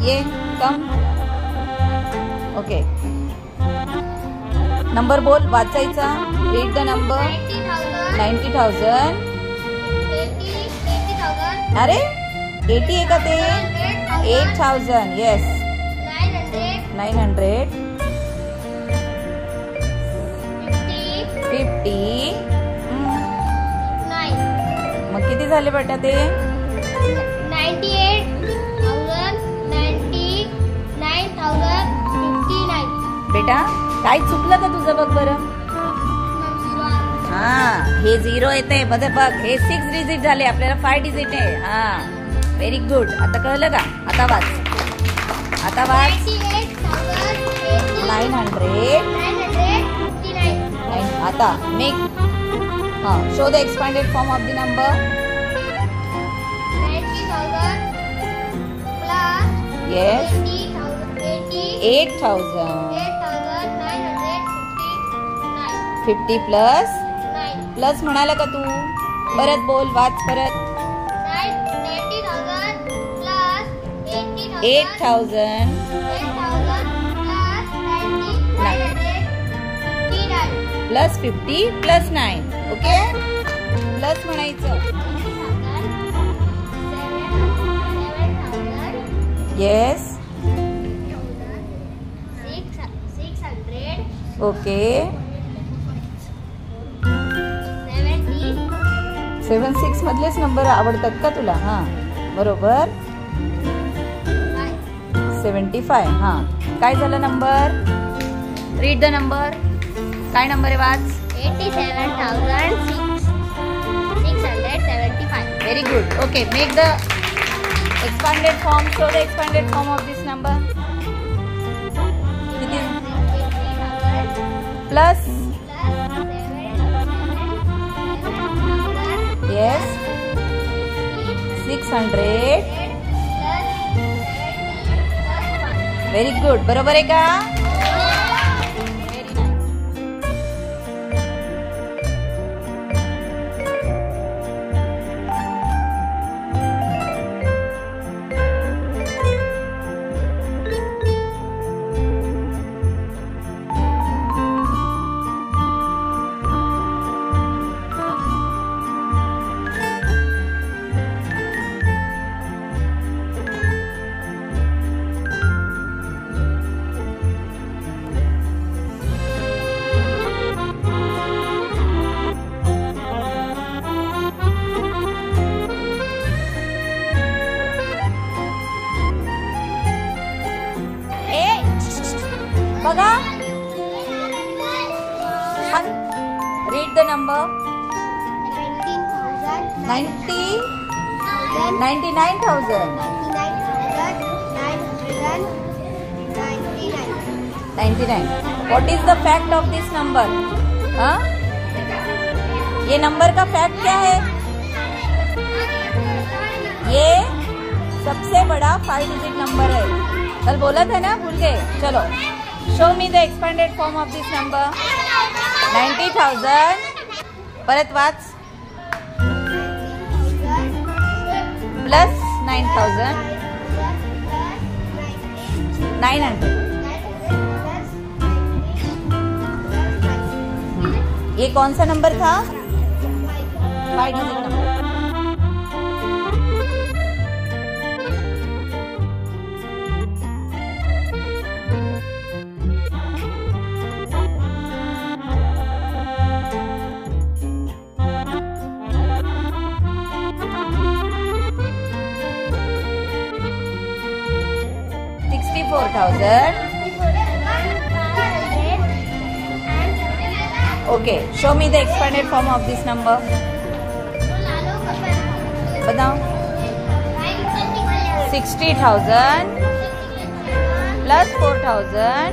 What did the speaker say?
ये कम. Okay, number बोल वाचायचा. Read the number. 90,000. अरे 80 आहे का ते? 8,000. येस. 900. 50. मग किती झाले बेटा ते? 98,059,059. बेटा काय चुकलं का तुझं बघ बरं. हा, हे 0 येते बघ. हे 6 डिजिट झाले, आपल्याला 5 डिजिट आहे. हा, व्हेरी गुड. आता कळलं का? आता वाच. 900. आता make show the expanded form of the number. 90,000 plus yes. 8,000. 8,959. 50 plus plus म्हणाला का तू? परत बोल, वाच परत. 90,000 plus 8,000 plus 50 plus 9. Okay, plus म्हणायचं. येस. 600. ओके. 76 मधलेच नंबर आवडतात का तुला? हा, बरोबर. 75. हा, काय झालं नंबर? Read the number. काय नंबर आहे? वाच. 87,675. Very good. Okay, make the expanded form. Show the expanded form of this number. किती? प्लस. येस. 600. Very good. बरोबर आहे का? बघा. Read the number. 99,000. 99. What is the fact of this number? हाँ? ये number का फैक्ट क्या है? ये सबसे बड़ा 5 डिजिट नंबर है. कल बोला था ना, भूल गए? चलो, show me the expanded form of this number. 90,000. परत वाच. प्लस 9,000. 900. ये कौन सा नंबर था? 5 digit number. Okay, show me the expanded form of this number. बताओ. 60,000 plus 4,000